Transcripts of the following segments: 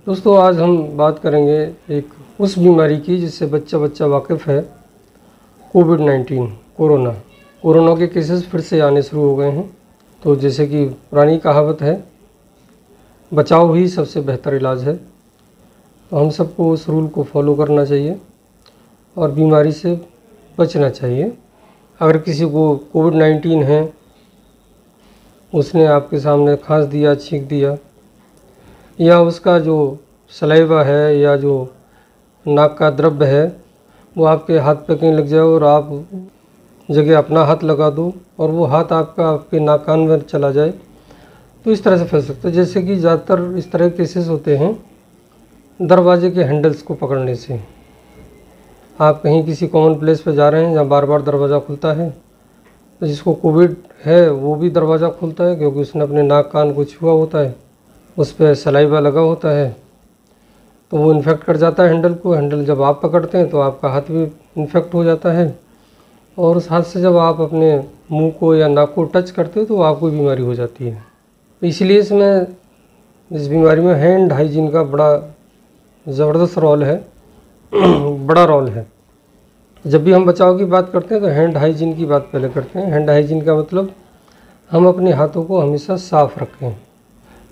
दोस्तों, आज हम बात करेंगे एक उस बीमारी की जिससे बच्चा वाकिफ़ है, कोविड-19 कोरोना के केसेस फिर से आने शुरू हो गए हैं। तो जैसे कि पुरानी कहावत है, बचाव ही सबसे बेहतर इलाज है। तो हम सबको उस रूल को फॉलो करना चाहिए और बीमारी से बचना चाहिए। अगर किसी को कोविड-19 है, उसने आपके सामने खांस दिया, छींक दिया, या उसका जो सलाइवा है या जो नाक का द्रव्य है वो आपके हाथ पे कहीं लग जाए और आप जगह अपना हाथ लगा दो और वो हाथ आपके नाक कान में चला जाए, तो इस तरह से फैल सकता है। जैसे कि ज़्यादातर इस तरह के केसेस होते हैं दरवाजे के हैंडल्स को पकड़ने से। आप कहीं किसी कॉमन प्लेस पे जा रहे हैं जहाँ बार बार दरवाज़ा खुलता है, तो जिसको कोविड है वो भी दरवाज़ा खुलता है क्योंकि उसने अपने नाक कान को छुआ होता है, उस पर सलाइवा लगा होता है, तो वो इन्फेक्ट कर जाता है हैंडल को। हैंडल जब आप पकड़ते हैं तो आपका हाथ भी इन्फेक्ट हो जाता है और उस हाथ से जब आप अपने मुंह को या नाक को टच करते हो तो आपको बीमारी हो जाती है। तो इसलिए इस बीमारी में हैंड हाइजीन का बड़ा ज़बरदस्त रोल है बड़ा रोल है। जब भी हम बचाव की बात करते हैं तो हैंड हाइजीन की बात पहले करते हैं। हैंड हाइजीन का मतलब हम अपने हाथों को हमेशा साफ़ रखें,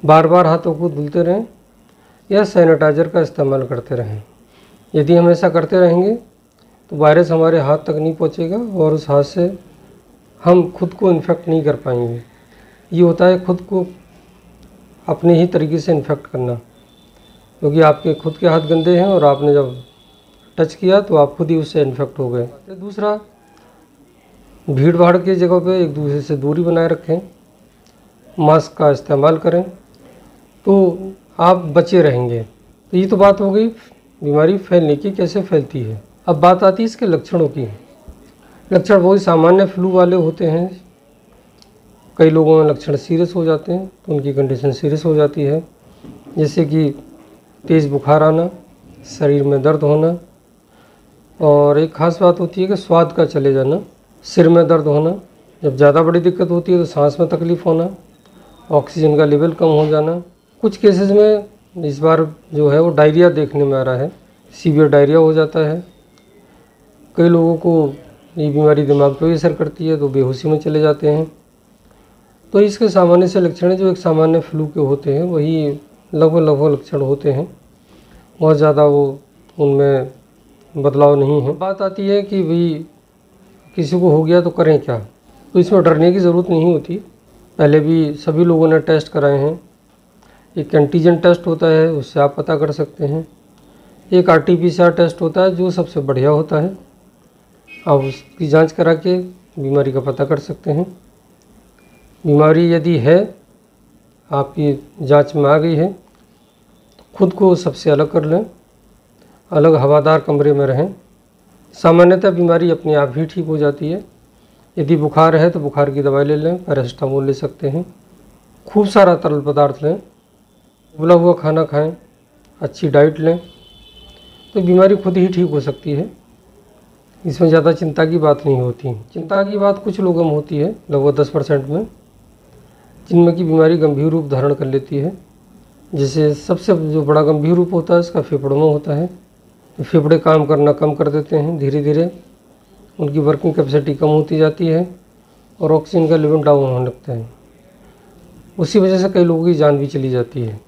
बार बार हाथों को धुलते रहें या सैनिटाइज़र का इस्तेमाल करते रहें। यदि हम ऐसा करते रहेंगे तो वायरस हमारे हाथ तक नहीं पहुंचेगा और उस हाथ से हम खुद को इन्फेक्ट नहीं कर पाएंगे। ये होता है खुद को अपने ही तरीके से इन्फेक्ट करना, क्योंकि आपके खुद के हाथ गंदे हैं और आपने जब टच किया तो आप खुद ही उससे इन्फेक्ट हो गए। दूसरा, भीड़ भाड़ की जगह पे एक दूसरे से दूरी बनाए रखें, मास्क का इस्तेमाल करें, तो आप बचे रहेंगे। तो ये तो बात हो गई बीमारी फैलने की, कैसे फैलती है। अब बात आती है इसके लक्षणों की। लक्षण बहुत सामान्य फ्लू वाले होते हैं। कई लोगों में लक्षण सीरियस हो जाते हैं तो उनकी कंडीशन सीरियस हो जाती है, जैसे कि तेज़ बुखार आना, शरीर में दर्द होना, और एक ख़ास बात होती है कि स्वाद का चले जाना, सिर में दर्द होना। जब ज़्यादा बड़ी दिक्कत होती है तो सांस में तकलीफ़ होना, ऑक्सीजन का लेवल कम हो जाना। कुछ केसेस में इस बार जो है वो डायरिया देखने में आ रहा है, सीवियर डायरिया हो जाता है। कई लोगों को ये बीमारी दिमाग पर भी असर करती है तो बेहोशी में चले जाते हैं। तो इसके सामान्य से लक्षण जो एक सामान्य फ्लू के होते हैं वही लगभग लक्षण होते हैं, बहुत ज़्यादा वो उनमें बदलाव नहीं है। बात आती है कि भाई किसी को हो गया तो करें क्या। तो इसमें डरने की ज़रूरत नहीं होती। पहले भी सभी लोगों ने टेस्ट कराए हैं। एक एंटीजन टेस्ट होता है, उससे आप पता कर सकते हैं। एक RT-PCR टेस्ट होता है जो सबसे बढ़िया होता है, आप उसकी जांच करा के बीमारी का पता कर सकते हैं। बीमारी यदि है, आपकी जांच में आ गई है, तो खुद को सबसे अलग कर लें, अलग हवादार कमरे में रहें। सामान्यतः बीमारी अपने आप ही ठीक हो जाती है। यदि बुखार है तो बुखार की दवाई ले लें, पैरासिटामोल ले सकते हैं। खूब सारा तरल पदार्थ लें, उबला हुआ खाना खाएं, अच्छी डाइट लें, तो बीमारी खुद ही ठीक हो सकती है। इसमें ज़्यादा चिंता की बात नहीं होती। चिंता की बात कुछ लोगों में होती है, लगभग 10% में, जिनमें की बीमारी गंभीर रूप धारण कर लेती है। जैसे सबसे जो बड़ा गंभीर रूप होता है इसका फेफड़ों में होता है। फेफड़े काम करना कम कर देते हैं, धीरे धीरे उनकी वर्किंग कैपेसिटी कम होती जाती है और ऑक्सीजन का लेवल डाउन होने लगता है। उसी वजह से कई लोगों की जान भी चली जाती है।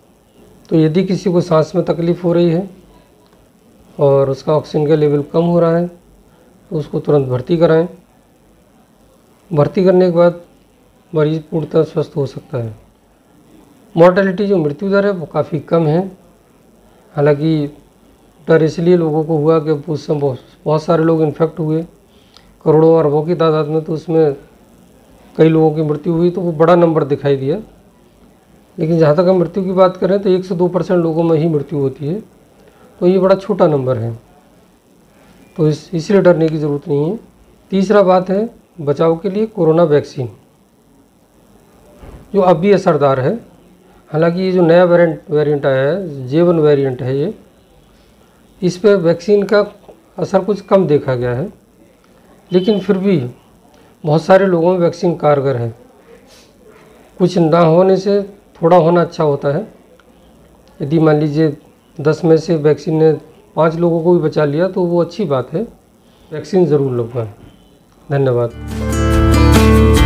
तो यदि किसी को सांस में तकलीफ़ हो रही है और उसका ऑक्सीजन का लेवल कम हो रहा है तो उसको तुरंत भर्ती कराएं। भर्ती करने के बाद मरीज़ पूर्णतः स्वस्थ हो सकता है। मॉर्टेलिटी जो मृत्यु दर है वो काफ़ी कम है। हालांकि डर इसलिए लोगों को हुआ कि उस समय बहुत सारे लोग इन्फेक्ट हुए, करोड़ों अरबों की तादाद में, तो उसमें कई लोगों की मृत्यु हुई तो वो बड़ा नंबर दिखाई दिया। लेकिन जहाँ तक हम मृत्यु की बात करें तो 1 से 2% लोगों में ही मृत्यु होती है, तो ये बड़ा छोटा नंबर है। तो इसलिए डरने की ज़रूरत नहीं है। तीसरा बात है बचाव के लिए कोरोना वैक्सीन, जो अब भी असरदार है। हालांकि ये जो नया वेरिएंट आया है, J1 वेरिएंट है ये, इस पर वैक्सीन का असर कुछ कम देखा गया है, लेकिन फिर भी बहुत सारे लोगों में वैक्सीन कारगर है। कुछ ना होने से थोड़ा होना अच्छा होता है। यदि मान लीजिए 10 में से वैक्सीन ने 5 लोगों को भी बचा लिया तो वो अच्छी बात है। वैक्सीन ज़रूर लगवाएं। धन्यवाद।